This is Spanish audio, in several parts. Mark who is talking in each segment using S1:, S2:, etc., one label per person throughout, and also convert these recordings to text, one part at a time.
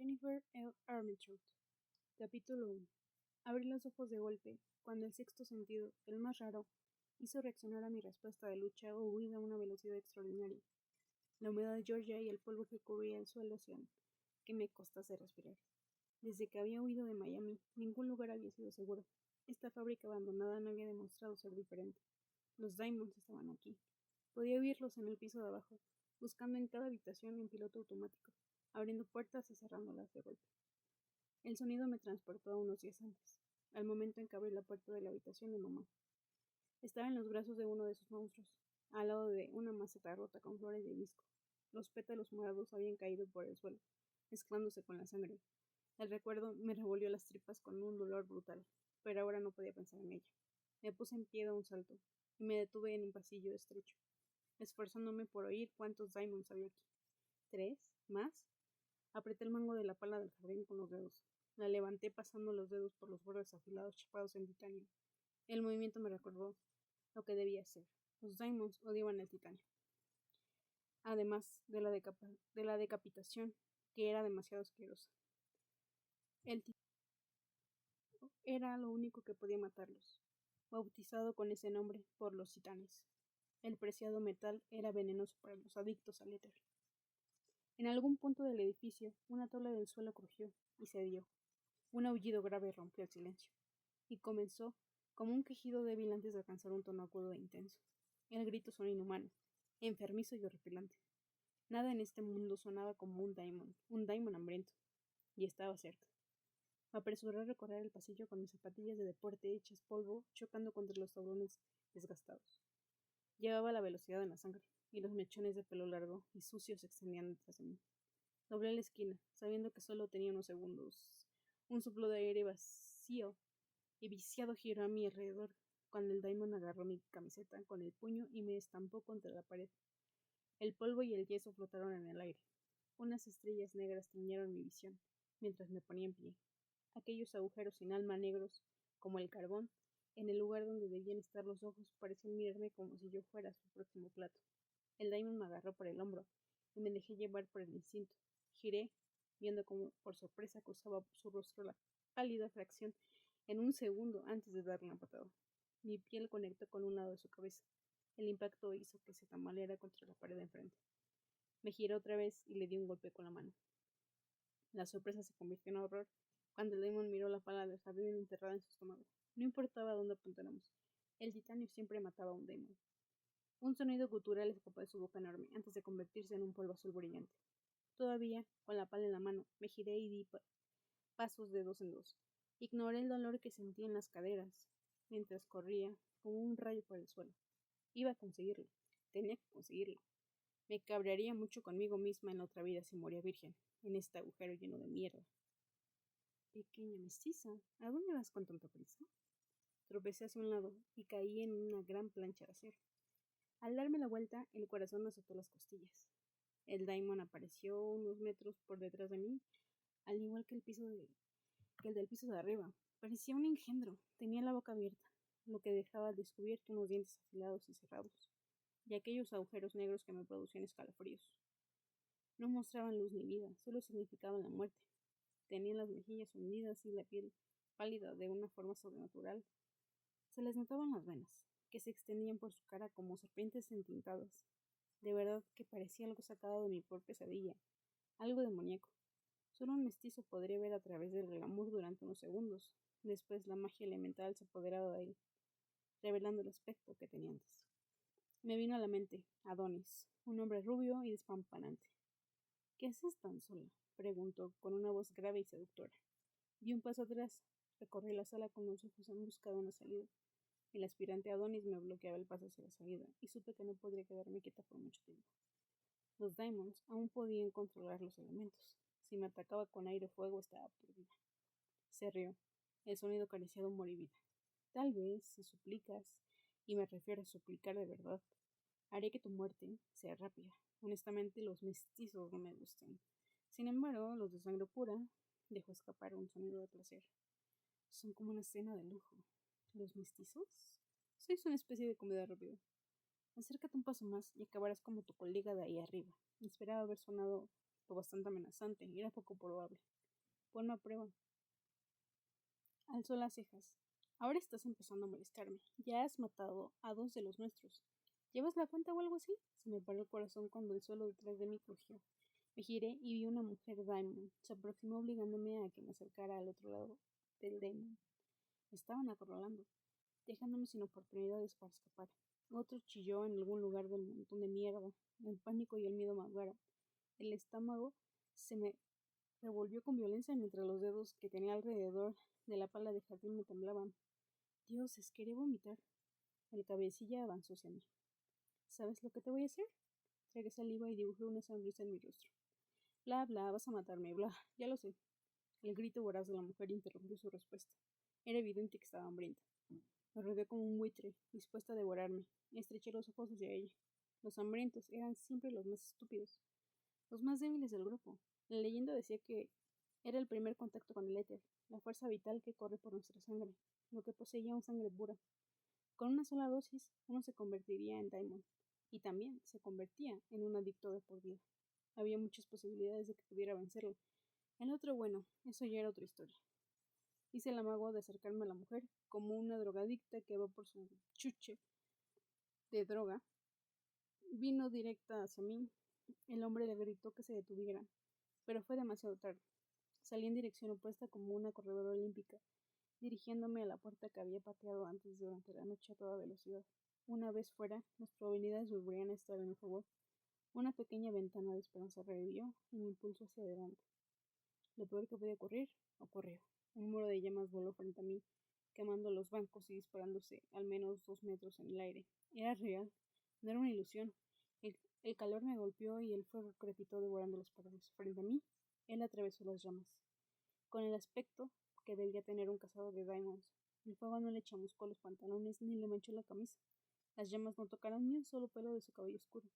S1: Jennifer L. Armentrout. Capítulo 1. Abrí los ojos de golpe, cuando el sexto sentido, el más raro, hizo reaccionar a mi respuesta de lucha o huida a una velocidad extraordinaria. La humedad de Georgia y el polvo que cubría el suelo hacían que me costase respirar. Desde que había huido de Miami, ningún lugar había sido seguro. Esta fábrica abandonada no había demostrado ser diferente. Los Diamonds estaban aquí. Podía oírlos en el piso de abajo, buscando en cada habitación en piloto automático, abriendo puertas y cerrándolas de golpe. El sonido me transportó a unos días antes, al momento en que abrí la puerta de la habitación de mamá. Estaba en los brazos de uno de esos monstruos, al lado de una maceta rota con flores de hibisco. Los pétalos morados habían caído por el suelo, mezclándose con la sangre. El recuerdo me revolvió las tripas con un dolor brutal, pero ahora no podía pensar en ella. Me puse en pie de un salto, y me detuve en un pasillo estrecho, esforzándome por oír cuántos Diamonds había aquí. ¿3? ¿Más? Apreté el mango de la pala del jardín con los dedos. La levanté pasando los dedos por los bordes afilados chapados en titanio. El movimiento me recordó lo que debía hacer. Los Diamonds odiaban el titanio. Además de la decapitación, que era demasiado asquerosa. El titanio era lo único que podía matarlos, bautizado con ese nombre por los titanes. El preciado metal era venenoso para los adictos al éter. En algún punto del edificio, una tabla del suelo crujió y cedió. Un aullido grave rompió el silencio, y comenzó como un quejido débil antes de alcanzar un tono agudo e intenso. El grito sonó inhumano, enfermizo y horripilante. Nada en este mundo sonaba como un Daimon hambriento, y estaba cerca. Me apresuré a recorrer el pasillo con mis zapatillas de deporte hechas polvo, chocando contra los tablones desgastados. Llevaba la velocidad en la sangre, y los mechones de pelo largo y sucio se extendían detrás de mí. Doblé la esquina, sabiendo que solo tenía unos segundos. Un soplo de aire vacío y viciado giró a mi alrededor, cuando el Daimon agarró mi camiseta con el puño y me estampó contra la pared. El polvo y el yeso flotaron en el aire. Unas estrellas negras tiñeron mi visión, mientras me ponía en pie. Aquellos agujeros sin alma negros, como el carbón, en el lugar donde debían estar los ojos, parecían mirarme como si yo fuera su próximo plato. El Daimon me agarró por el hombro, y me dejé llevar por el instinto. Giré, viendo cómo por sorpresa cruzaba por su rostro la pálida fracción en un segundo antes de darle una patada. Mi piel conectó con un lado de su cabeza. El impacto hizo que se tambaleara contra la pared de enfrente. Me giré otra vez y le di un golpe con la mano. La sorpresa se convirtió en horror cuando el Daimon miró la pala del jardín enterrada en su estómago. No importaba dónde apuntáramos. El titanio siempre mataba a un Daimon. Un sonido gutural escapó de su boca enorme antes de convertirse en un polvo azul brillante. Todavía, con la pala en la mano, me giré y di pasos de dos en dos. Ignoré el dolor que sentí en las caderas, mientras corría como un rayo por el suelo. Iba a conseguirlo. Tenía que conseguirlo. Me cabrearía mucho conmigo misma en la otra vida si moría virgen, en este agujero lleno de mierda. Pequeña mestiza, ¿a dónde vas con tanta prisa? Tropecé hacia un lado y caí en una gran plancha de acero. Al darme la vuelta, el corazón me azotó las costillas. El Daimon apareció unos metros por detrás de mí, al igual que el del piso de arriba. Parecía un engendro. Tenía la boca abierta, lo que dejaba al descubierto unos dientes afilados y cerrados, y aquellos agujeros negros que me producían escalofríos. No mostraban luz ni vida, solo significaban la muerte. Tenían las mejillas hundidas y la piel pálida de una forma sobrenatural. Se les notaban las venas, que se extendían por su cara como serpientes entintadas. De verdad que parecía algo sacado de mi peor pesadilla, algo demoníaco. Solo un mestizo podría ver a través del glamour durante unos segundos. Después la magia elemental se apoderaba de él, revelando el aspecto que tenía antes. Me vino a la mente Adonis, un hombre rubio y despampanante. ¿Qué haces tan sola? Preguntó, con una voz grave y seductora. Di un paso atrás, recorrí la sala con los ojos en busca de una salida. El aspirante Adonis me bloqueaba el paso hacia la salida, y supe que no podría quedarme quieta por mucho tiempo. Los Diamonds aún podían controlar los elementos. Si me atacaba con aire o fuego, estaba perdida. Se rió. El sonido carecía de humor y vida. Tal vez, si suplicas, y me refiero a suplicar de verdad, haré que tu muerte sea rápida. Honestamente, los mestizos no me gustan. Sin embargo, los de sangre pura dejó escapar un sonido de placer. Son como una escena de lujo. ¿Los mestizos? Sois una especie de comida rápida. Acércate un paso más y acabarás como tu colega de ahí arriba. Esperaba haber sonado fue bastante amenazante y era poco probable. Ponme a prueba. Alzó las cejas. Ahora estás empezando a molestarme. Ya has matado a 2 de los nuestros. ¿Llevas la cuenta o algo así? Se me paró el corazón cuando el suelo detrás de mí crujió. Me giré y vi una mujer Diamond. Se aproximó obligándome a que me acercara al otro lado del Diamond. Me estaban acorralando, dejándome sin oportunidades para escapar. Otro chilló en algún lugar del montón de mierda. El pánico y el miedo me ahogaron. El estómago se me revolvió con violencia mientras los dedos que tenía alrededor de la pala de jardín me temblaban. Dioses, quería vomitar. El cabecilla avanzó hacia mí. ¿Sabes lo que te voy a hacer? Tragué saliva y dibujé una sonrisa en mi rostro. Bla, bla, vas a matarme, bla, ya lo sé. El grito voraz de la mujer interrumpió su respuesta. Era evidente que estaba hambrienta. Me rodeó como un buitre, dispuesta a devorarme. Estreché los ojos hacia ella. Los hambrientos eran siempre los más estúpidos, los más débiles del grupo. La leyenda decía que era el primer contacto con el éter, la fuerza vital que corre por nuestra sangre, lo que poseía una sangre pura. Con una sola dosis, uno se convertiría en Daimon, y también se convertía en un adicto de por vida. Había muchas posibilidades de que pudiera vencerlo. El otro, bueno, eso ya era otra historia. Hice el amago de acercarme a la mujer, como una drogadicta que va por su chuche de droga. Vino directa hacia mí. El hombre le gritó que se detuviera, pero fue demasiado tarde. Salí en dirección opuesta como una corredora olímpica, dirigiéndome a la puerta que había pateado antes durante la noche a toda velocidad. Una vez fuera, las probabilidades volverían a estar en mi favor. Una pequeña ventana de esperanza revivió y me impulsó hacia adelante. Lo peor que podía ocurrir, ocurrió. Un muro de llamas voló frente a mí, quemando los bancos y disparándose al menos 2 metros en el aire. Era real, no era una ilusión. El calor me golpeó y el fuego crepitó devorando las paredes. Frente a mí, él atravesó las llamas, con el aspecto que debía tener un cazador de diamonds. El fuego no le chamuscó los pantalones ni le manchó la camisa. Las llamas no tocaron ni un solo pelo de su cabello oscuro.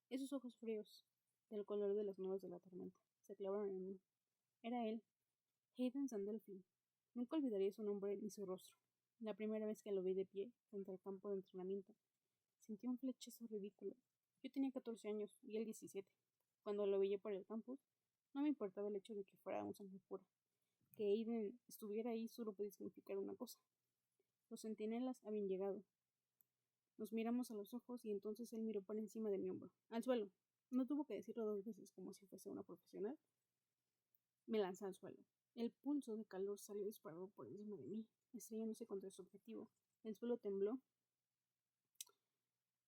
S1: Esos ojos fríos, del color de las nubes de la tormenta, se clavaron en mí. Era él, Hayden Sandolfin. Nunca olvidaría su nombre ni su rostro. La primera vez que lo vi de pie frente al campo de entrenamiento, sentí un flechazo ridículo. Yo tenía 14 años y él 17. Cuando lo veía por el campus, no me importaba el hecho de que fuera un sangre pura. Que Aiden estuviera ahí solo podía significar una cosa. Los centinelas habían llegado. Nos miramos a los ojos y entonces él miró por encima de mi hombro, al suelo. No tuvo que decirlo 2 veces como si fuese una profesional. Me lanzé al suelo. El pulso de calor salió disparado por encima de mí, estrellándose contra su objetivo. El suelo tembló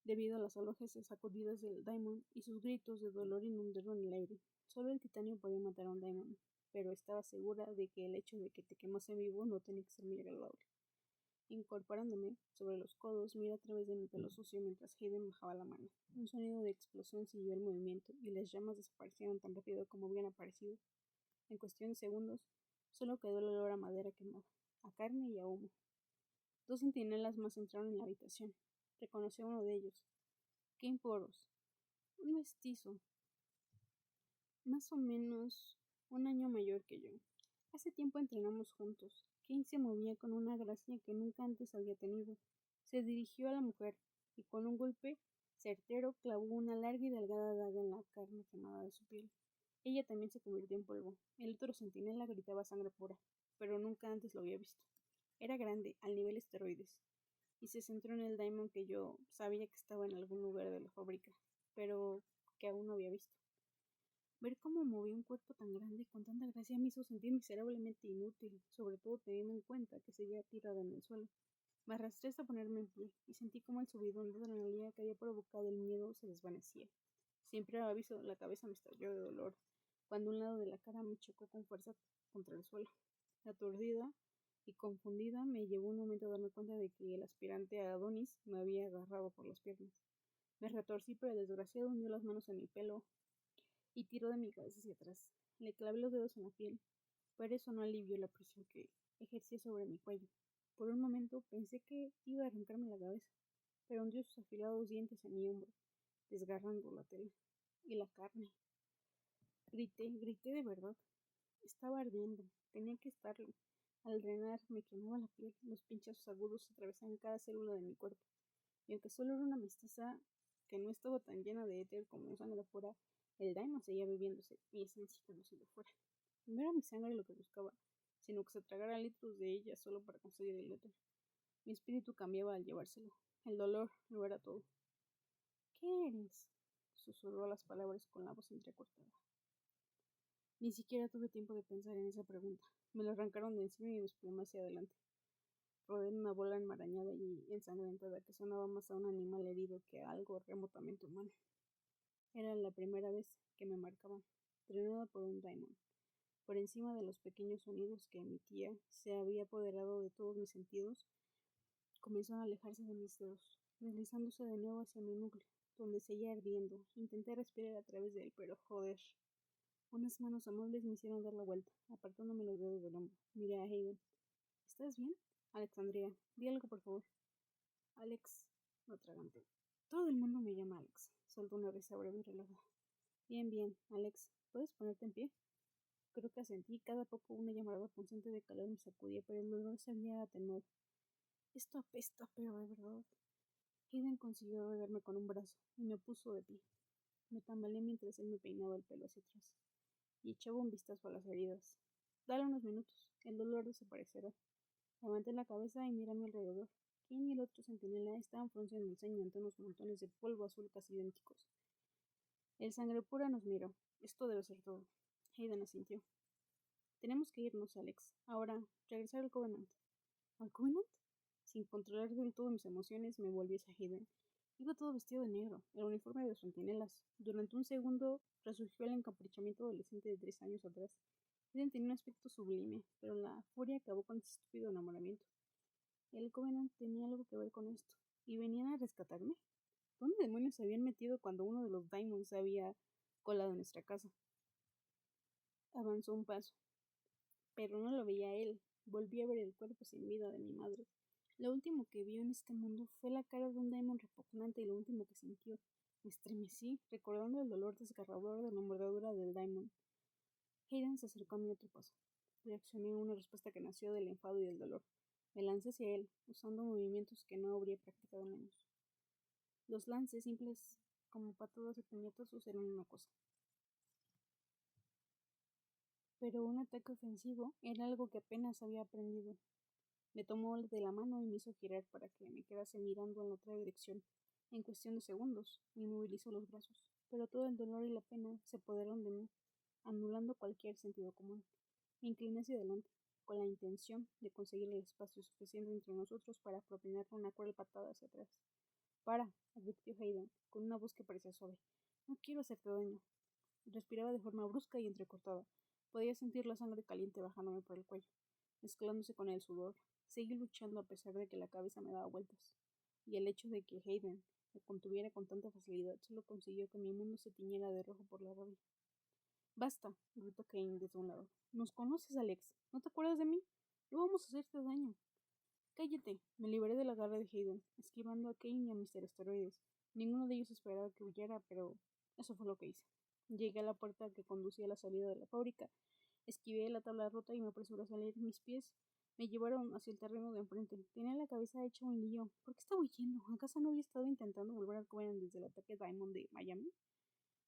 S1: debido a las alojes sacudidas del Diamond y sus gritos de dolor inundaron el aire. Solo el titanio podía matar a un Diamond, pero estaba segura de que el hecho de que te quemase vivo no tenía que ser muy agradable. Incorporándome sobre los codos, miré a través de mi pelo sucio mientras Hayden bajaba la mano. Un sonido de explosión siguió el movimiento y las llamas desaparecieron tan rápido como habían aparecido. En cuestión de segundos, solo quedó el olor a madera quemada, a carne y a humo. 2 centinelas más entraron en la habitación. Reconocí a uno de ellos, Kane Poros, un mestizo, más o menos un año mayor que yo. Hace tiempo entrenamos juntos. Kane se movía con una gracia que nunca antes había tenido. Se dirigió a la mujer y con un golpe certero clavó una larga y delgada daga en la carne quemada de su piel. Ella también se convirtió en polvo. El otro centinela gritaba sangre pura, pero nunca antes lo había visto. Era grande, al nivel esteroides, y se centró en el Diamond que yo sabía que estaba en algún lugar de la fábrica, pero que aún no había visto. Ver cómo movía un cuerpo tan grande y con tanta gracia me hizo sentir miserablemente inútil, sobre todo teniendo en cuenta que seguía tirada en el suelo. Me arrastré hasta ponerme en pie y sentí como el subidón de adrenalina que había provocado el miedo se desvanecía. Siempre aviso, la cabeza me estalló de dolor cuando un lado de la cara me chocó con fuerza contra el suelo. Aturdida y confundida, me llevó un momento a darme cuenta de que el aspirante a Adonis me había agarrado por las piernas. Me retorcí, pero el desgraciado hundió las manos en mi pelo y tiró de mi cabeza hacia atrás. Le clavé los dedos en la piel, pero eso no alivió la presión que ejercía sobre mi cuello. Por un momento pensé que iba a arrancarme la cabeza, pero hundió sus afilados dientes en mi hombro, desgarrando la tela y la carne. Grité de verdad. Estaba ardiendo, tenía que estarlo. Al drenar me quemaba la piel, los pinchazos agudos atravesaban cada célula de mi cuerpo, y aunque solo era una mestiza que no estaba tan llena de éter como sangre pura, El daimon seguía bebiéndose mi esencia como si lo fuera. No era mi sangre lo que buscaba, sino que se tragara litros de ella solo para conseguir el éter. Mi espíritu cambiaba al llevárselo. El dolor lo era todo. ¿Qué eres? Susurró las palabras con la voz entrecortada. Ni siquiera tuve tiempo de pensar en esa pregunta. Me la arrancaron de encima y me desplomé hacia adelante. Rodé en una bola enmarañada y ensangrentada que sonaba más a un animal herido que a algo remotamente humano. Era la primera vez que me marcaban, trenada por un daimon. Por encima de los pequeños sonidos que emitía, se había apoderado de todos mis sentidos. Comenzó a alejarse de mis dedos, deslizándose de nuevo hacia mi núcleo, donde seguía ardiendo. Intenté respirar a través de él, pero joder. Unas manos amables me hicieron dar la vuelta, apartándome los dedos del hombro. Miré a Hayden. ¿Estás bien? Alexandria, di algo, por favor. Alex, lo atraganté. Todo el mundo me llama Alex. Soltó una risa breve y relajada. Bien, bien, Alex, ¿puedes ponerte en pie? Creo que asentí. Cada poco una llamarada punzante de calor me sacudía, pero el dolor se había atenuado. Esto apesta, pero de verdad. Hayden consiguió rodearme con un brazo y me puso de pie. Me tambaleé mientras él me peinaba el pelo hacia atrás y echaba un vistazo a las heridas. Dale unos minutos, el dolor desaparecerá. Levanté la cabeza y miré a mi alrededor. Ken y el otro centinela estaban frunciendo el ceño ante unos montones de polvo azul casi idénticos. El sangre pura nos miró. Esto debe ser todo. Hayden asintió. Tenemos que irnos, Alex. Ahora, regresar al Covenant. ¿Al Covenant? Sin controlar del todo mis emociones, me volví hacia Hayden. Iba todo vestido de negro, el uniforme de los centinelas. Durante un segundo resurgió el encaprichamiento adolescente de 3 años atrás. Hayden tenía un aspecto sublime, pero la furia acabó con ese estúpido enamoramiento. El Covenant tenía algo que ver con esto. ¿Y venían a rescatarme? ¿Dónde demonios se habían metido cuando uno de los Daimons se había colado en nuestra casa? Avanzó un paso, pero no lo veía a él. Volví a ver el cuerpo sin vida de mi madre. Lo último que vio en este mundo fue la cara de un Daimon repugnante y lo último que sintió. Me estremecí, recordando el dolor desgarrador de la mordedura del Daimon. Hayden se acercó a mí otro paso. Reaccioné a una respuesta que nació del enfado y del dolor. Me lancé hacia él, usando movimientos que no habría practicado en años. Los lances, simples como patadas y puñetazos, eran una cosa. Pero un ataque ofensivo era algo que apenas había aprendido. Me tomó de la mano y me hizo girar para que me quedase mirando en la otra dirección. En cuestión de segundos, me inmovilizó los brazos, pero todo el dolor y la pena se apoderaron de mí, anulando cualquier sentido común. Me incliné hacia adelante, con la intención de conseguir el espacio suficiente entre nosotros para propinarle una cruel patada hacia atrás. Para, advirtió Hayden, con una voz que parecía suave. No quiero hacerte daño. Respiraba de forma brusca y entrecortada. Podía sentir la sangre caliente bajándome por el cuello, mezclándose con el sudor. Seguí luchando a pesar de que la cabeza me daba vueltas, y el hecho de que Hayden me contuviera con tanta facilidad solo consiguió que mi mundo se tiñera de rojo por la rabia. Basta, gritó Kane desde un lado. Nos conoces, Alex. ¿No te acuerdas de mí? No vamos a hacerte daño. Cállate. Me liberé de la garra de Hayden, esquivando a Kane y a Mr. Esteroides. Ninguno de ellos esperaba que huyera, pero eso fue lo que hice. Llegué a la puerta que conducía a la salida de la fábrica, esquivé la tabla rota y me apresuré a salir. Mis pies me llevaron hacia el terreno de enfrente. Tenía la cabeza hecha un lío. ¿Por qué estaba huyendo? ¿Acaso no había estado intentando volver al Covenant desde el ataque Diamond de Miami?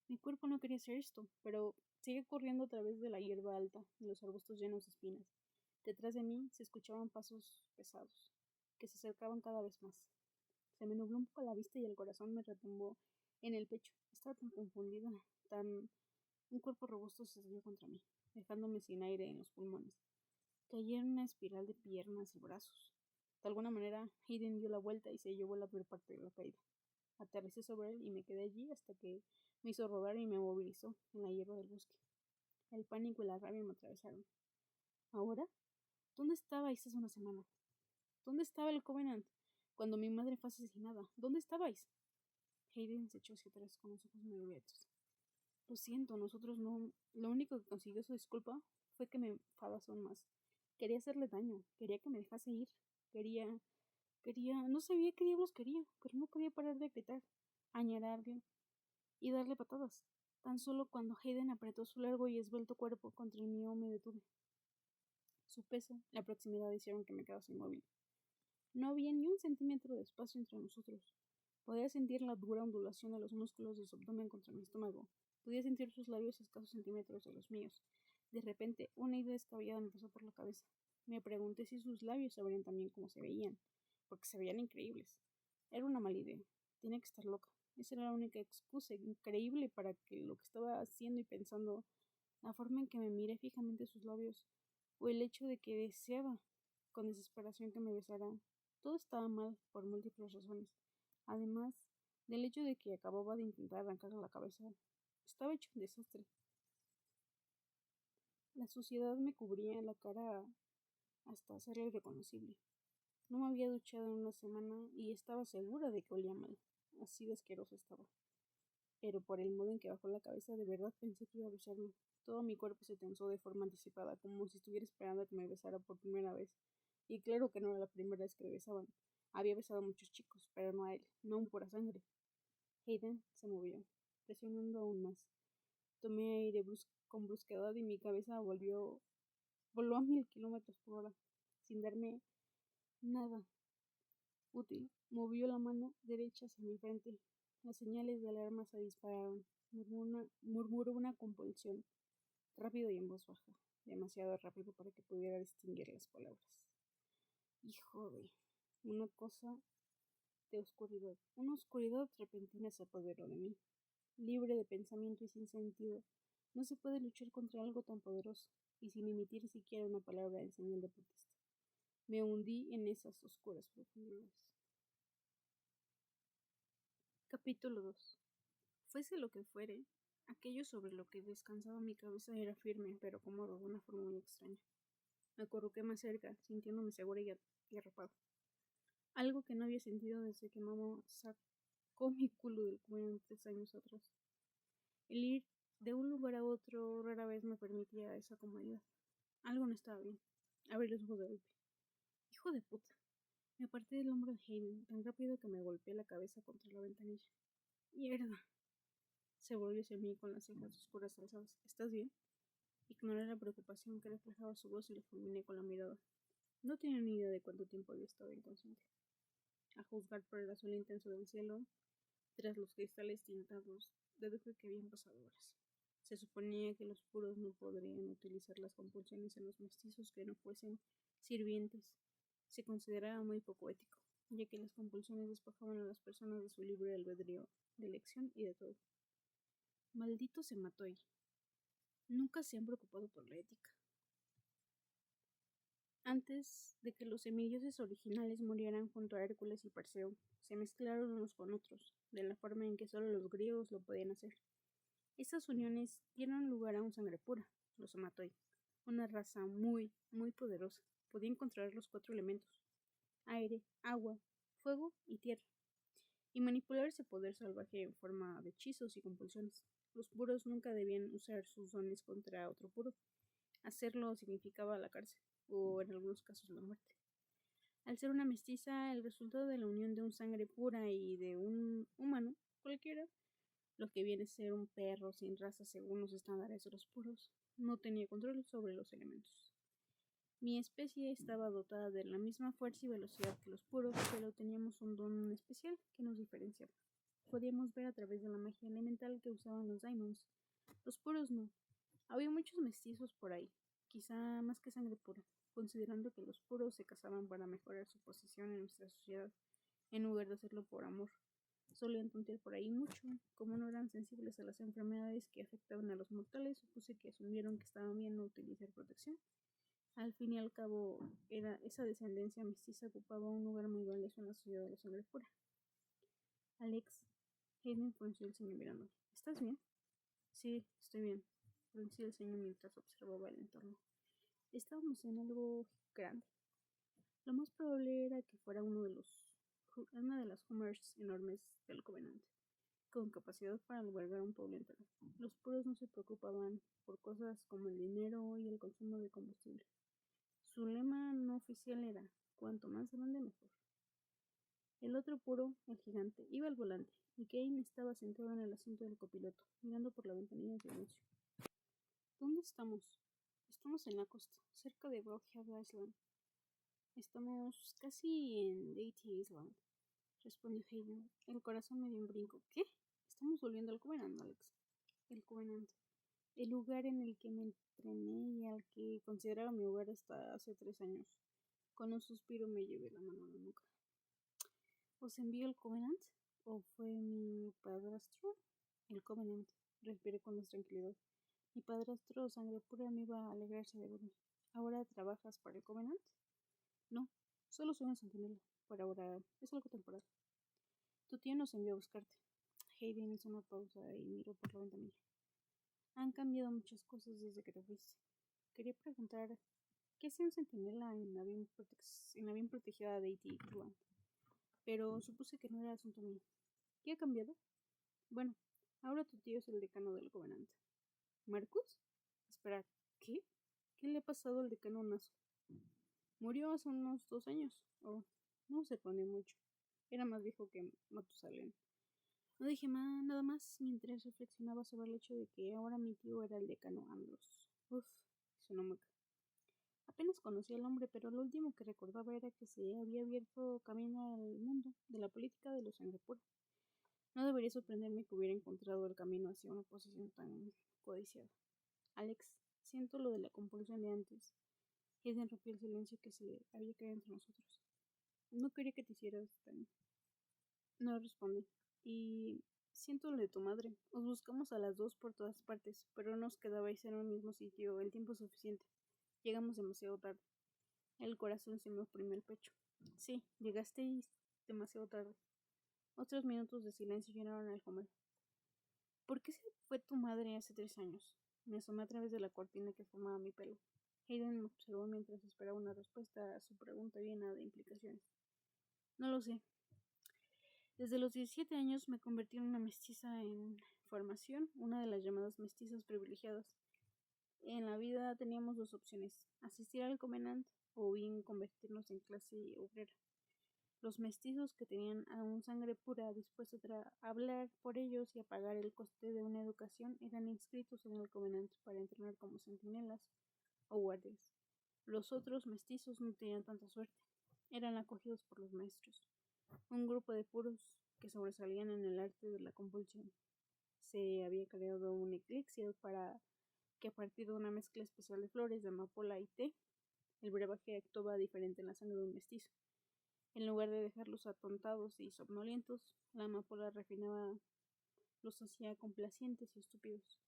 S1: Mi cuerpo no quería hacer esto, pero seguí corriendo a través de la hierba alta y los arbustos llenos de espinas. Detrás de mí se escuchaban pasos pesados, que se acercaban cada vez más. Se me nubló un poco la vista y el corazón me retumbó en el pecho. Estaba tan confundida, tan... Un cuerpo robusto se subió contra mí, dejándome sin aire en los pulmones. Caí en una espiral de piernas y brazos. De alguna manera, Hayden dio la vuelta y se llevó la peor parte de la caída. Aterricé sobre él y me quedé allí hasta que me hizo rodar y me movilizó en la hierba del bosque. El pánico y la rabia me atravesaron. ¿Ahora? ¿Dónde estabais hace una semana? ¿Dónde estaba el Covenant cuando mi madre fue asesinada? ¿Dónde estabais? Hayden se echó hacia atrás con los ojos medio abiertos. Lo siento, nosotros no. Lo único que consiguió su disculpa fue que me enfadase aún más. Quería hacerle daño, quería que me dejase ir, quería, no sabía qué diablos quería, pero no podía parar de gritar, añorarle y darle patadas. Tan solo cuando Hayden apretó su largo y esbelto cuerpo contra el mío me detuve. Su peso, la proximidad hicieron que me quedase inmóvil. No había ni un centímetro de espacio entre nosotros. Podía sentir la dura ondulación de los músculos de su abdomen contra mi estómago, Podía sentir sus labios a escasos centímetros de los míos. De repente, una idea descabellada me pasó por la cabeza. Me pregunté si sus labios se verían tan bien como se veían, porque se veían increíbles. Era una mala idea. Tenía que estar loca. Esa era la única excusa increíble para que lo que estaba haciendo y pensando, la forma en que me miré fijamente sus labios, o el hecho de que deseaba con desesperación que me besara. Todo estaba mal por múltiples razones. Además del hecho de que acababa de intentar arrancarle la cabeza. Estaba hecho un desastre. La suciedad me cubría la cara hasta hacerla irreconocible. No me había duchado en una semana y estaba segura de que olía mal. Así de asqueroso estaba. Pero por el modo en que bajó la cabeza, de verdad pensé que iba a besarme. Todo mi cuerpo se tensó de forma anticipada, como si estuviera esperando a que me besara por primera vez. Y claro que no era la primera vez que le besaban. Había besado a muchos chicos, pero no a él, no aún pura sangre. Hayden se movió, presionando aún más. Tomé aire con brusquedad y mi cabeza voló a 1000 km/h, sin darme nada útil. Movió la mano derecha hacia mi frente. Las señales de alarma se dispararon. Murmuró una compulsión, rápido y en voz baja, demasiado rápido para que pudiera distinguir las palabras. Hijo de... Una cosa de oscuridad. Una oscuridad repentina se apoderó de mí, libre de pensamiento y sin sentido. No se puede luchar contra algo tan poderoso, y sin emitir siquiera una palabra en señal de protesta. Me hundí en esas oscuras profundidades. Capítulo 2. Fuese lo que fuere, aquello sobre lo que descansaba mi cabeza era firme, pero cómodo de una forma muy extraña. Me acurruqué más cerca, sintiéndome segura y arropada. Algo que no había sentido desde que mamá sacó mi culo del cuello 3 años atrás. El ir de un lugar a otro rara vez me permitía esa comodidad. Algo no estaba bien. Abrí los ojos de golpe. Hijo de puta. Me aparté del hombro de Hayden tan rápido que me golpeé la cabeza contra la ventanilla. ¡Mierda! Se volvió hacia mí con las cejas oscuras alzadas. ¿Estás bien? Ignoré la preocupación que reflejaba su voz y lo fulminé con la mirada. No tenía ni idea de cuánto tiempo había estado inconsciente. A juzgar por el azul intenso del cielo, tras los cristales tintados, deduje que habían pasado horas. Se suponía que los puros no podrían utilizar las compulsiones en los mestizos que no fuesen sirvientes. Se consideraba muy poco ético, ya que las compulsiones despojaban a las personas de su libre albedrío, de elección y de todo. Maldito se mató ahí. Nunca se han preocupado por la ética. Antes de que los semidioses originales murieran junto a Hércules y Perseo, se mezclaron unos con otros, de la forma en que solo los griegos lo podían hacer. Estas uniones dieron lugar a un sangre pura, los Amatoi, una raza muy, muy poderosa. Podían controlar los 4 elementos: aire, agua, fuego y tierra, y manipular ese poder salvaje en forma de hechizos y compulsiones. Los puros nunca debían usar sus dones contra otro puro. Hacerlo significaba la cárcel, o en algunos casos la muerte. Al ser una mestiza, el resultado de la unión de un sangre pura y de un humano cualquiera, lo que viene a ser un perro sin raza según los estándares de los puros, no tenía control sobre los elementos. Mi especie estaba dotada de la misma fuerza y velocidad que los puros, pero teníamos un don especial que nos diferenciaba. Podíamos ver a través de la magia elemental que usaban los daimons. Los puros no. Había muchos mestizos por ahí, quizá más que sangre pura, considerando que los puros se casaban para mejorar su posición en nuestra sociedad, en lugar de hacerlo por amor. Solían tontear por ahí mucho. Como no eran sensibles a las enfermedades que afectaban a los mortales, supuse que asumieron que estaba bien no utilizar protección. Al fin y al cabo, esa descendencia mestiza ocupaba un lugar muy valioso en la sociedad de la sangre pura. Alex, Hayden frunció el ceño mirándome. ¿Estás bien? Sí, estoy bien. Fruncí el ceño mientras observaba el entorno. Estábamos en algo grande. Lo más probable era que fuera una de las Hummers enormes del Covenant, con capacidad para albergar un pueblo entero. Los puros no se preocupaban por cosas como el dinero y el consumo de combustible. Su lema no oficial era: cuanto más grande, mejor. El otro puro, el gigante, iba al volante, y Kane estaba sentado en el asiento del copiloto, mirando por la ventanilla en silencio. ¿Dónde estamos? Estamos en la costa, cerca de Broadhead Island. Estamos casi en Deity Island, respondió Hayden. El corazón me dio un brinco. ¿Qué? Estamos volviendo al Covenant, Alex. el Covenant, el lugar en el que me entrené y al que consideraba mi hogar hasta hace 3 años. Con un suspiro me llevé la mano a la nuca. ¿Os envió el Covenant? ¿O fue mi padrastro? El Covenant, respiré con más tranquilidad. Mi padrastro, sangre pura, me iba a alegrarse de verme. ¿Ahora trabajas para el Covenant? No, solo soy un centinela. Por ahora es algo temporal. Tu tío nos envió a buscarte. Hayden hizo una pausa y miró por la ventanilla. Han cambiado muchas cosas desde que te fuiste. Quería preguntar, ¿qué hacía un centinela en avión protegida de AT-1? Pero supuse que no era asunto mío. ¿Qué ha cambiado? Bueno, ahora tu tío es el decano del Covenant. ¿Marcus? Espera, ¿qué? ¿Qué le ha pasado al decano Naso? Murió hace unos 2 años. Oh, no se pone mucho. Era más viejo que Matusalén. No dije nada más mientras reflexionaba sobre el hecho de que ahora mi tío era el decano Andros. Uf, sonó mueca. Apenas conocía al hombre, pero lo último que recordaba era que se había abierto camino al mundo de la política de los sangre pura. No debería sorprenderme que hubiera encontrado el camino hacia una posición tan codiciada. Alex, siento lo de la compulsión de antes. Hayden rompió el silencio que se había creado entre nosotros. No quería que te hicieras daño. No respondí. Y siento lo de tu madre. Os buscamos a las 2 por todas partes, pero no nos quedabais en un mismo sitio el tiempo suficiente. Llegamos demasiado tarde. El corazón se me oprimió el pecho. Sí, llegasteis demasiado tarde. Otros minutos de silencio llenaron el comer. ¿Por qué se fue tu madre hace 3 años? Me asomé a través de la cortina que formaba mi pelo. Hayden me observó mientras esperaba una respuesta a su pregunta llena de implicaciones. No lo sé. Desde los 17 años me convertí en una mestiza en formación, una de las llamadas mestizas privilegiadas. En la vida teníamos 2 opciones, asistir al Covenant o bien convertirnos en clase obrera. Los mestizos que tenían aún sangre pura dispuestos a hablar por ellos y a pagar el coste de una educación eran inscritos en el Covenant para entrenar como centinelas o guardias. Los otros mestizos no tenían tanta suerte. Eran acogidos por los maestros, un grupo de puros que sobresalían en el arte de la compulsión. Se había creado un elixir para que a partir de una mezcla especial de flores de amapola y té, el brebaje actuaba diferente en la sangre de un mestizo. En lugar de dejarlos atontados y somnolientos, la amapola refinaba los hacía complacientes y estúpidos,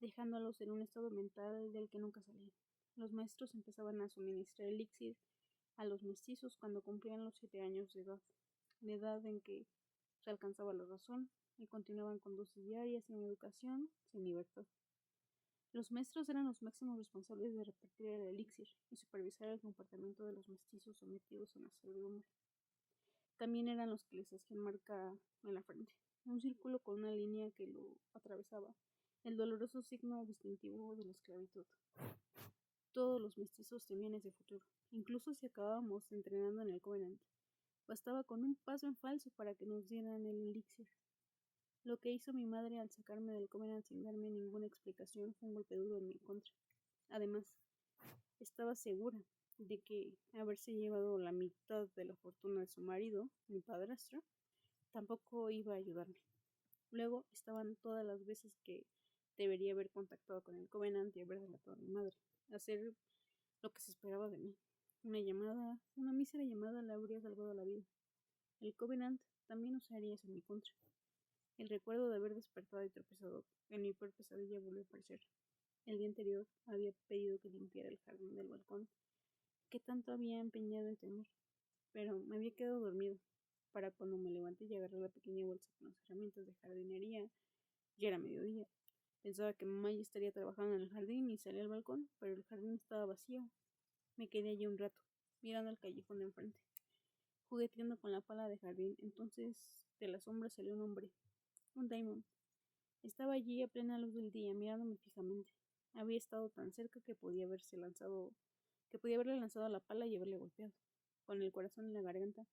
S1: dejándolos en un estado mental del que nunca salían. Los maestros empezaban a suministrar elixir a los mestizos cuando cumplían los 7 años de edad, la edad en que se alcanzaba la razón, y continuaban con dosis diarias sin educación, sin libertad. Los maestros eran los máximos responsables de repartir el elixir y supervisar el comportamiento de los mestizos sometidos a la servidumbre. También eran los que les hacían marca en la frente, un círculo con una línea que lo atravesaba, el doloroso signo distintivo de la esclavitud. Todos los mestizos temían ese futuro, incluso si acabábamos entrenando en el Covenant. Bastaba con un paso en falso para que nos dieran el elixir. Lo que hizo mi madre al sacarme del Covenant sin darme ninguna explicación fue un golpe duro en mi contra. Además, estaba segura de que haberse llevado la mitad de la fortuna de su marido, mi padrastro, tampoco iba a ayudarme. Luego estaban todas las veces que debería haber contactado con el Covenant y haber delatado a mi madre, hacer lo que se esperaba de mí. Una mísera llamada le habría salvado la vida. El Covenant también usaría eso en mi contra. El recuerdo de haber despertado y tropezado en mi peor pesadilla volvió a aparecer. El día anterior había pedido que limpiara el jardín del balcón, que tanto había empeñado en tener, pero me había quedado dormido. Para cuando me levanté y agarré la pequeña bolsa con las herramientas de jardinería, ya era mediodía. Pensaba que mamá ya estaría trabajando en el jardín y salí al balcón, pero el jardín estaba vacío. Me quedé allí un rato, mirando al callejón de enfrente, jugueteando con la pala de jardín. Entonces, de la sombra salió un hombre, un Daimon. Estaba allí a plena luz del día, mirándome fijamente. Había estado tan cerca que podía haberle lanzado la pala y haberle golpeado. Con el corazón en la garganta,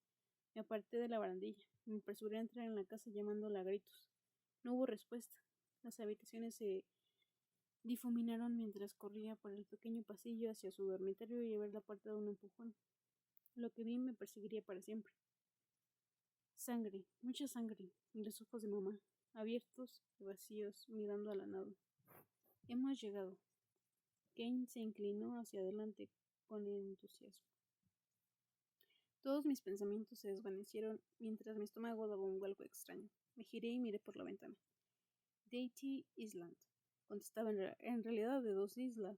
S1: me aparté de la barandilla. Me apresuré a entrar en la casa llamándola a gritos. No hubo respuesta. Las habitaciones se difuminaron mientras corría por el pequeño pasillo hacia su dormitorio y abrí la puerta de un empujón. Lo que vi me perseguiría para siempre. Sangre, mucha sangre, y los ojos de mamá. abiertos y vacíos, mirando a la nada. Hemos llegado. Kane se inclinó hacia adelante con entusiasmo. Todos mis pensamientos se desvanecieron mientras mi estómago daba un vuelco extraño. Me giré y miré por la ventana. Deity Island, contestaba en realidad de 2 islas.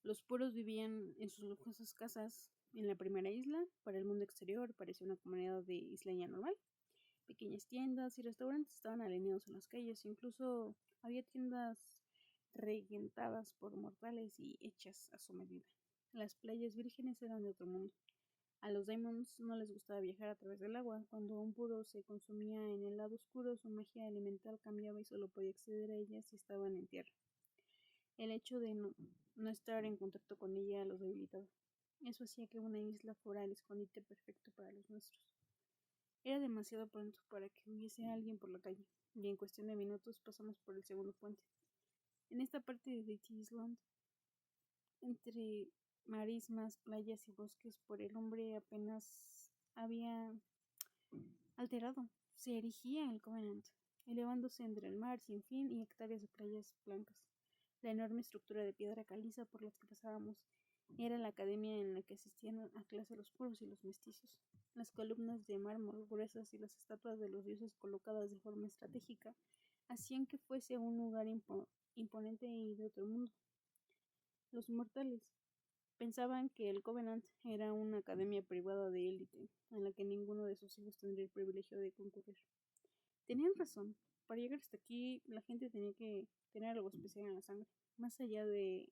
S1: Los puros vivían en sus lujosas casas en la primera isla. Para el mundo exterior parecía una comunidad de isleña normal. Pequeñas tiendas y restaurantes estaban alineados en las calles. Incluso había tiendas regentadas por mortales y hechas a su medida. Las playas vírgenes eran de otro mundo. A los Diamonds no les gustaba viajar a través del agua. Cuando un puro se consumía en el lado oscuro, su magia elemental cambiaba y solo podía acceder a ella si estaban en tierra. El hecho de no estar en contacto con ella los debilitaba. Eso hacía que una isla fuera el escondite perfecto para los nuestros. Era demasiado pronto para que hubiese alguien por la calle, y en cuestión de minutos pasamos por el segundo puente. En esta parte de Deity Island, entre marismas, playas y bosques, por el hombre apenas había alterado, se erigía el Covenant, elevándose entre el mar sin fin y hectáreas de playas blancas. La enorme estructura de piedra caliza por la que pasábamos era la academia en la que asistían a clase los puros y los mestizos. Las columnas de mármol gruesas y las estatuas de los dioses colocadas de forma estratégica hacían que fuese un lugar imponente y de otro mundo. Los mortales pensaban que el Covenant era una academia privada de élite, en la que ninguno de sus hijos tendría el privilegio de concurrir. Tenían razón. Para llegar hasta aquí, la gente tenía que tener algo especial en la sangre. Más allá de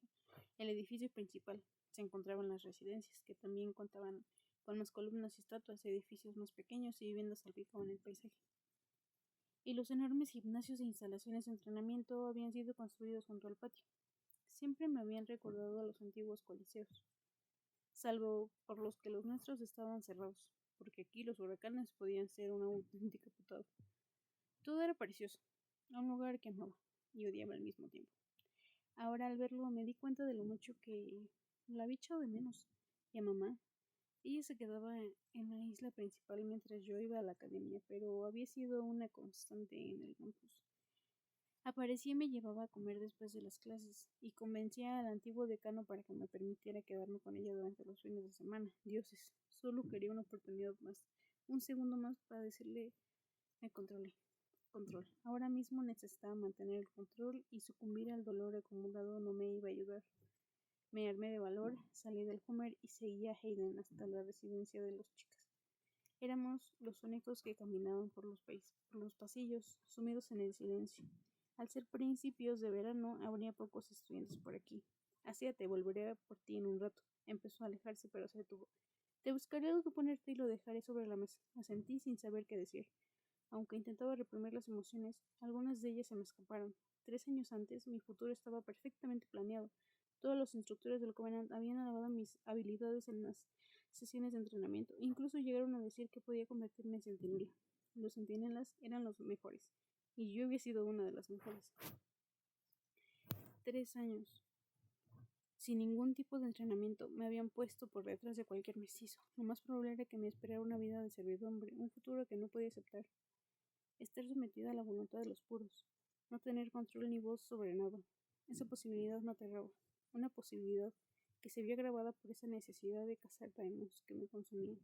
S1: el edificio principal, se encontraban las residencias, que también contaban con más columnas y estatuas, edificios más pequeños y viviendas salpicaban el paisaje. Y los enormes gimnasios e instalaciones de entrenamiento habían sido construidos junto al patio. Siempre me habían recordado a los antiguos coliseos, salvo por los que los nuestros estaban cerrados, porque aquí los huracanes podían ser una auténtica putada. Todo era precioso, un lugar que amaba y odiaba al mismo tiempo. Ahora al verlo me di cuenta de lo mucho que la había echado de menos. Y a mamá. Ella se quedaba en la isla principal mientras yo iba a la academia, pero había sido una constante en el campus. Aparecía y me llevaba a comer después de las clases, y convencía al antiguo decano para que me permitiera quedarme con ella durante los fines de semana. Dioses, solo quería una oportunidad más, un segundo más para decirle me controlé. Control. Ahora mismo necesitaba mantener el control y sucumbir al dolor acumulado no me iba a ayudar. Me armé de valor, salí del Hummer y seguí a Hayden hasta la residencia de los chicas. Éramos los únicos que caminaban por los pasillos, sumidos en el silencio. Al ser principios de verano, habría pocos estudiantes por aquí. Asíate, volveré por ti en un rato. Empezó a alejarse, pero se detuvo. Te buscaré algo que ponerte y lo dejaré sobre la mesa. Asentí sin saber qué decir. Aunque intentaba reprimir las emociones, algunas de ellas se me escaparon. 3 años antes, mi futuro estaba perfectamente planeado. Todos los instructores del Covenant habían alabado mis habilidades en las sesiones de entrenamiento. Incluso llegaron a decir que podía convertirme en centinela. Los centinelas eran los mejores, y yo había sido una de las mejores. 3 años. Sin ningún tipo de entrenamiento, me habían puesto por detrás de cualquier mestizo. Lo más probable era que me esperara una vida de servidumbre, un futuro que no podía aceptar. Estar sometida a la voluntad de los puros, no tener control ni voz sobre nada. Esa posibilidad me aterraba, una posibilidad que se vio grabada por esa necesidad de cazar daimons que me consumían.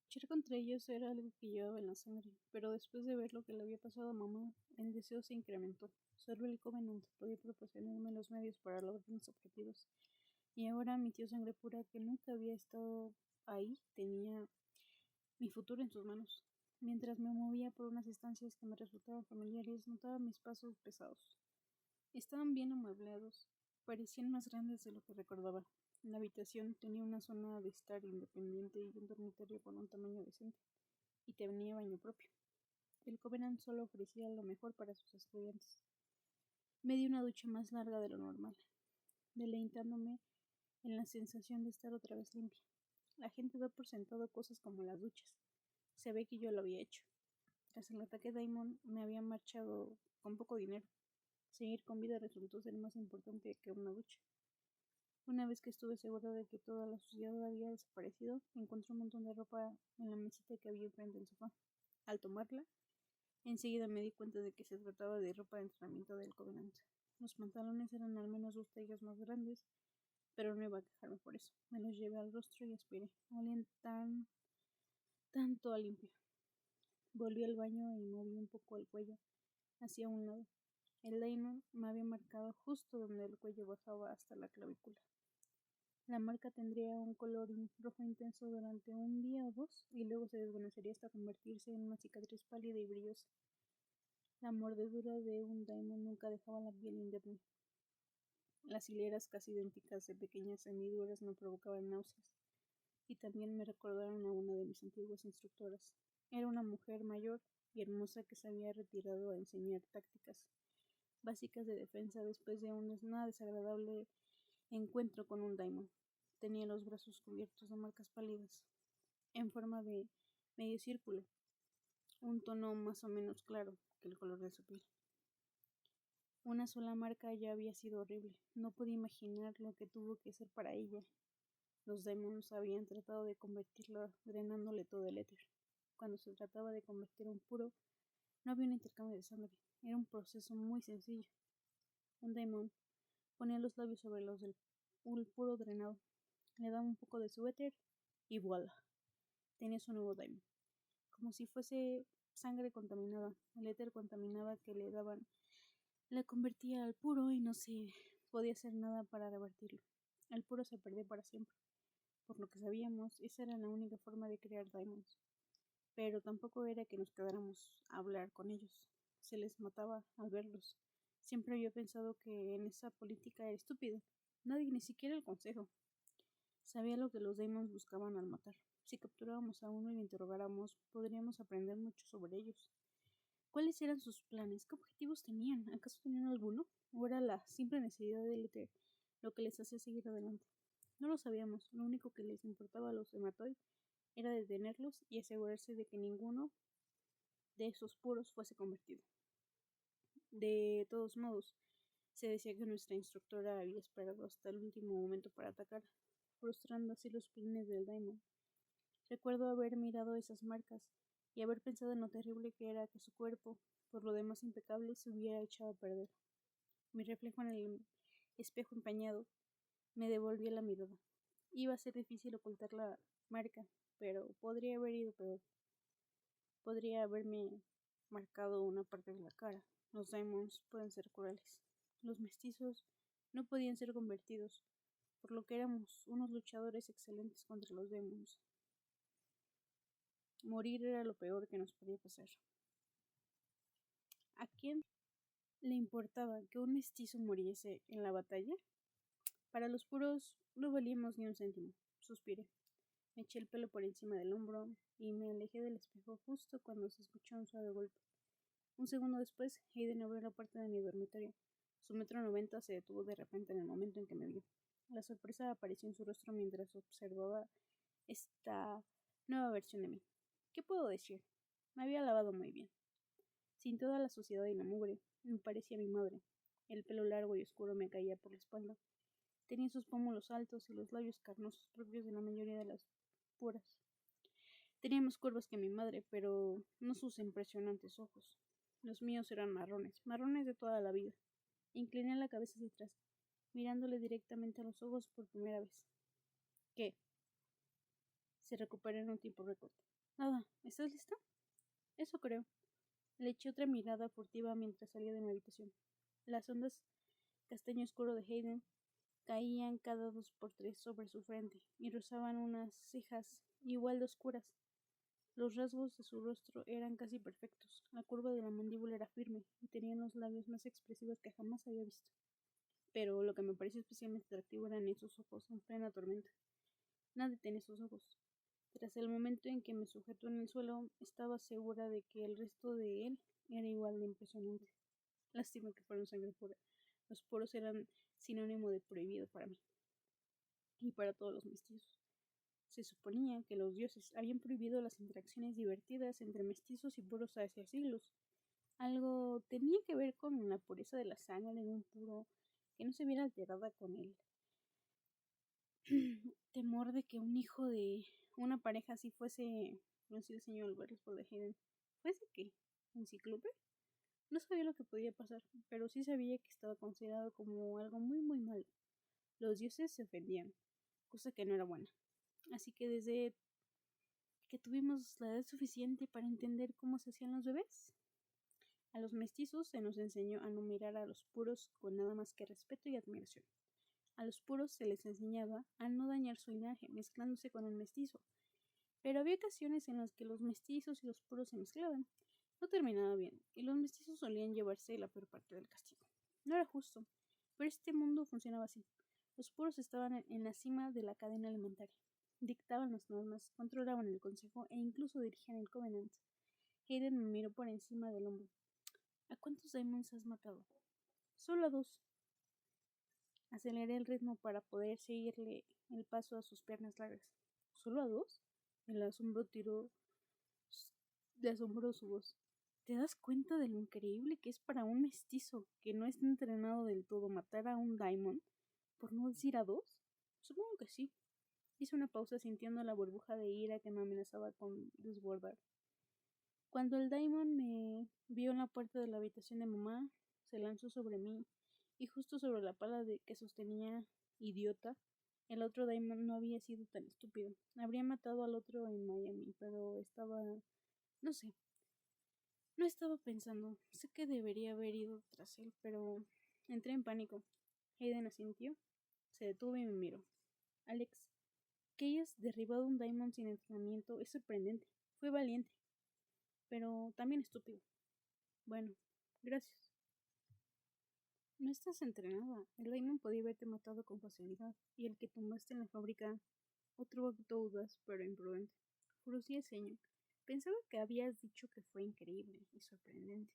S1: Luchar contra ellos era algo que llevaba en la sangre, pero después de ver lo que le había pasado a mamá, el deseo se incrementó. Solo el Covenant podía proporcionarme los medios para lograr mis objetivos. Y ahora mi tío sangre pura, que nunca había estado ahí, tenía mi futuro en sus manos. Mientras me movía por unas estancias que me resultaban familiares, notaba mis pasos pesados. Estaban bien amueblados, parecían más grandes de lo que recordaba. La habitación tenía una zona de estar independiente y un dormitorio con un tamaño decente, y tenía baño propio. El Covenant solo ofrecía lo mejor para sus estudiantes. Me di una ducha más larga de lo normal, deleitándome en la sensación de estar otra vez limpia. La gente da por sentado cosas como las duchas. Se ve que yo lo había hecho. Tras el ataque Daimon me había marchado con poco dinero. Seguir con vida resultó ser más importante que una ducha. Una vez que estuve segura de que toda la suciedad había desaparecido, encontré un montón de ropa en la mesita que había enfrente del sofá. Al tomarla, Enseguida me di cuenta de que se trataba de ropa de entrenamiento del Covenant. Los pantalones eran al menos 2 tallas más grandes, pero no iba a quejarme por eso. Me los llevé al rostro y aspiré. Olían tanto a limpio. Volví al baño y moví un poco el cuello hacia un lado. El Daimon me había marcado justo donde el cuello bajaba hasta la clavícula. La marca tendría un color rojo intenso durante un día o dos y luego se desvanecería hasta convertirse en una cicatriz pálida y brillosa. La mordedura de un Daimon nunca dejaba la piel indemne. Las hileras casi idénticas de pequeñas hendiduras me provocaban náuseas y también me recordaron a una de mis antiguas instructoras. Era una mujer mayor y hermosa que se había retirado a enseñar tácticas básicas de defensa después de un nada desagradable encuentro con un Daimon. Tenía los brazos cubiertos de marcas pálidas, en forma de medio círculo, un tono más o menos claro que el color de su piel. Una sola marca ya había sido horrible. No podía imaginar lo que tuvo que ser para ella. Los Daimons habían tratado de convertirla, drenándole todo el éter. Cuando se trataba de convertir un puro, no había un intercambio de sangre. Era un proceso muy sencillo. Un Daimon ponía los labios sobre los del puro drenado, le daba un poco de su éter y voilà, tenía su nuevo Daimon. Como si fuese sangre contaminada, el éter contaminada que le daban le convertía al puro y no se podía hacer nada para revertirlo. El puro se perdió para siempre. Por lo que sabíamos, esa era la única forma de crear Daimons. Pero tampoco era que nos quedáramos a hablar con ellos. Se les mataba al verlos. Siempre había pensado que en esa política era estúpido. Nadie, ni siquiera el consejo, sabía lo que los Daimons buscaban al matar. Si capturábamos a uno y lo interrogáramos, podríamos aprender mucho sobre ellos. ¿Cuáles eran sus planes? ¿Qué objetivos tenían? ¿Acaso tenían alguno? ¿O era la simple necesidad del éter lo que les hacía seguir adelante? No lo sabíamos. Lo único que les importaba a los Hematoid era detenerlos y asegurarse de que ninguno de esos puros fuese convertido. De todos modos, se decía que nuestra instructora había esperado hasta el último momento para atacar, frustrando así los planes del Daimon. Recuerdo haber mirado esas marcas y haber pensado en lo terrible que era que su cuerpo, por lo demás impecable, se hubiera echado a perder. Mi reflejo en el espejo empañado me devolvía la mirada. Iba a ser difícil ocultar la marca, pero podría haber ido peor. Podría haberme marcado una parte de la cara. Los Daimons pueden ser crueles. Los mestizos no podían ser convertidos, por lo que éramos unos luchadores excelentes contra los Demons. Morir era lo peor que nos podía pasar. ¿A quién le importaba que un mestizo muriese en la batalla? Para los puros no valíamos ni un céntimo, suspiré. Me eché el pelo por encima del hombro y me alejé del espejo justo cuando se escuchó un suave golpe. Un segundo después, Hayden abrió la puerta de mi dormitorio. Su 1,90 m se detuvo de repente en el momento en que me vio. La sorpresa apareció en su rostro mientras observaba esta nueva versión de mí. ¿Qué puedo decir? Me había lavado muy bien. Sin toda la suciedad y la mugre, me parecía mi madre. El pelo largo y oscuro me caía por la espalda. Tenía sus pómulos altos y los labios carnosos propios de la mayoría de las puras. Tenía más curvas que mi madre, pero no sus impresionantes ojos. Los míos eran marrones, marrones de toda la vida. Incliné la cabeza hacia atrás, mirándole directamente a los ojos por primera vez. ¿Qué? Se recuperó en un tiempo récord. Nada, ¿estás lista? Eso creo. Le eché otra mirada furtiva mientras salía de mi habitación. Las ondas castaño oscuro de Hayden caían cada 2 por 3 sobre su frente y rozaban unas cejas igual de oscuras. Los rasgos de su rostro eran casi perfectos. La curva de la mandíbula era firme y tenía los labios más expresivos que jamás había visto. Pero lo que me pareció especialmente atractivo eran esos ojos en plena tormenta. Nadie tenía esos ojos. Tras el momento en que me sujetó en el suelo, estaba segura de que el resto de él era igual de impresionante. Lástima que fueron sangre pura. Los poros eran sinónimo de prohibido para mí y para todos los mestizos. Se suponía que los dioses habían prohibido las interacciones divertidas entre mestizos y puros hace siglos. Algo tenía que ver con la pureza de la sangre de un puro que no se viera alterada con el temor de que un hijo de una pareja así fuese, no sé, el señor Alvarez por de Hayden. ¿Fuese qué? ¿Un cíclope? No sabía lo que podía pasar, pero sí sabía que estaba considerado como algo muy muy malo. Los dioses se ofendían, cosa que no era buena. Así que desde que tuvimos la edad suficiente para entender cómo se hacían los bebés, a los mestizos se nos enseñó a no mirar a los puros con nada más que respeto y admiración. A los puros se les enseñaba a no dañar su linaje mezclándose con el mestizo, pero había ocasiones en las que los mestizos y los puros se mezclaban. No terminaba bien, y los mestizos solían llevarse la peor parte del castigo. No era justo, pero este mundo funcionaba así. Los puros estaban en la cima de la cadena alimentaria. Dictaban las normas, controlaban el consejo e incluso dirigían el Covenant. Hayden me miró por encima del hombro. ¿A cuántos Daimons has matado? Solo a 2. Aceleré el ritmo para poder seguirle el paso a sus piernas largas. ¿Solo a 2? El asombro tiró de asombro su voz. ¿Te das cuenta de lo increíble que es para un mestizo que no está entrenado del todo matar a un Daimon? ¿Por no decir a 2? Supongo que sí. Hice una pausa sintiendo la burbuja de ira que me amenazaba con desbordar. Cuando el Daimon me vio en la puerta de la habitación de mamá, se lanzó sobre mí y justo sobre la pala que sostenía idiota. El otro Daimon no había sido tan estúpido. Habría matado al otro en Miami, pero no sé, no estaba pensando. Sé que debería haber ido tras él, pero entré en pánico. Hayden asintió, se detuvo y me miró. Alex, que hayas derribado un Daimon sin entrenamiento es sorprendente. Fue valiente, pero también estúpido. Bueno, gracias. No estás entrenada. El Daimon podía haberte matado con facilidad, y el que tumbaste en la fábrica, otro acto audaz pero imprudente. Fruncí el ceño. Pensaba que habías dicho que fue increíble y sorprendente.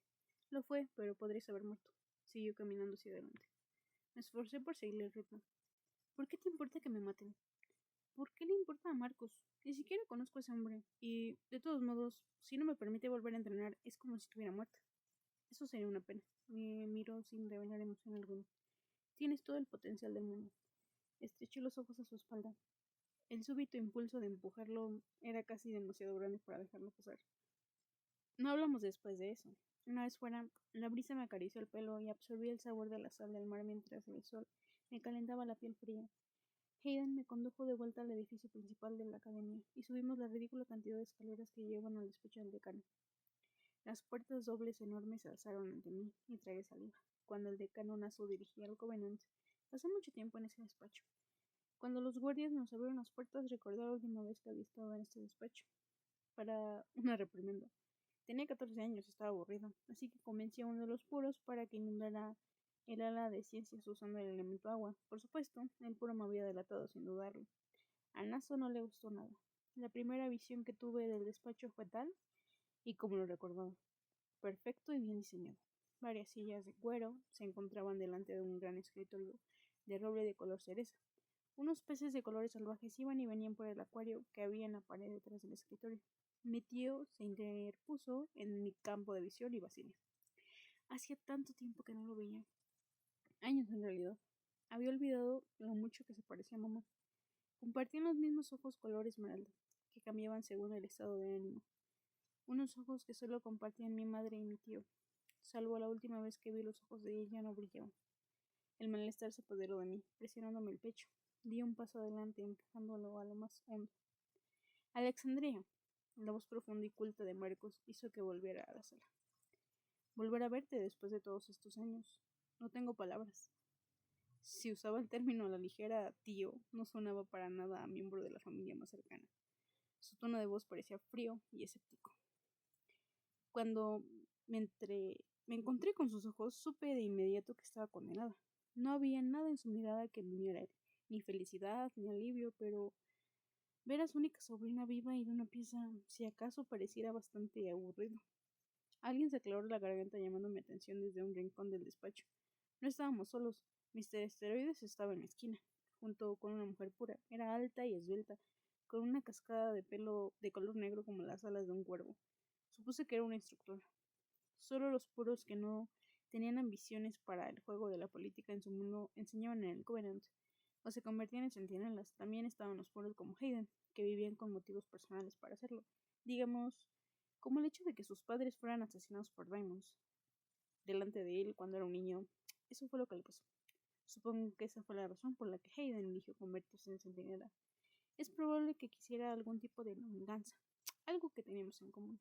S1: Lo fue, pero podrías haber muerto. Siguió caminando hacia adelante. Me esforcé por seguirle el ritmo. ¿Por qué te importa que me maten? ¿Por qué le importa a Marcos? Ni siquiera conozco a ese hombre, y, de todos modos, si no me permite volver a entrenar, es como si estuviera muerta. Eso sería una pena. Me miró sin revelar emoción alguna. Tienes todo el potencial del mundo. Estreché los ojos a su espalda. El súbito impulso de empujarlo era casi demasiado grande para dejarlo pasar. No hablamos después de eso. Una vez fuera, la brisa me acarició el pelo y absorbí el sabor de la sal del mar mientras el sol me calentaba la piel fría. Hayden me condujo de vuelta al edificio principal de la academia y subimos la ridícula cantidad de escaleras que llevan al despacho del decano. Las puertas dobles enormes se alzaron ante mí y tragué saliva. Cuando el decano Naso dirigía al Covenant, pasé mucho tiempo en ese despacho. Cuando los guardias nos abrieron las puertas, recordé la última vez que había estado en este despacho. Para una reprimenda. Tenía 14 años, estaba aburrido, así que convencí a uno de los puros para que inundara el ala de ciencias usando el elemento agua. Por supuesto, el puro me había delatado sin dudarlo. A Naso no le gustó nada. La primera visión que tuve del despacho fue tal y como lo recordaba. Perfecto y bien diseñado. Varias sillas de cuero se encontraban delante de un gran escritorio de roble de color cereza. Unos peces de colores salvajes iban y venían por el acuario que había en la pared detrás del escritorio. Mi tío se interpuso en mi campo de visión y vacilé. Hacía tanto tiempo que no lo veía. Años en realidad. Había olvidado lo mucho que se parecía a mamá. Compartían los mismos ojos color esmeralda, que cambiaban según el estado de ánimo. Unos ojos que solo compartían mi madre y mi tío. Salvo la última vez que vi los ojos de ella no brillaban. El malestar se apoderó de mí, presionándome el pecho. Di un paso adelante, empujándolo a lo más hondo. Alexandria. La voz profunda y culta de Marcos hizo que volviera a la sala. Volver a verte después de todos estos años. No tengo palabras. Si usaba el término a la ligera, tío, no sonaba para nada a miembro de la familia más cercana. Su tono de voz parecía frío y escéptico. Cuando me encontré con sus ojos, supe de inmediato que estaba condenada. No había nada en su mirada que me uniera a él, ni felicidad, ni alivio, pero ver a su única sobrina viva y de una pieza, si acaso pareciera bastante aburrido. Alguien se aclaró la garganta llamando mi atención desde un rincón del despacho. No estábamos solos. Mr. Esteroides estaba en la esquina, junto con una mujer pura. Era alta y esbelta, con una cascada de pelo de color negro como las alas de un cuervo. Supuse que era una instructora. Solo los puros que no tenían ambiciones para el juego de la política en su mundo enseñaban en el Covenant, o se convertían en centinelas. También estaban los puros como Hayden, que vivían con motivos personales para hacerlo. Digamos, como el hecho de que sus padres fueran asesinados por Diamonds delante de él cuando era un niño. Eso fue lo que le pasó. Supongo que esa fue la razón por la que Hayden eligió convertirse en centinela. Es probable que quisiera algún tipo de venganza, algo que teníamos en común.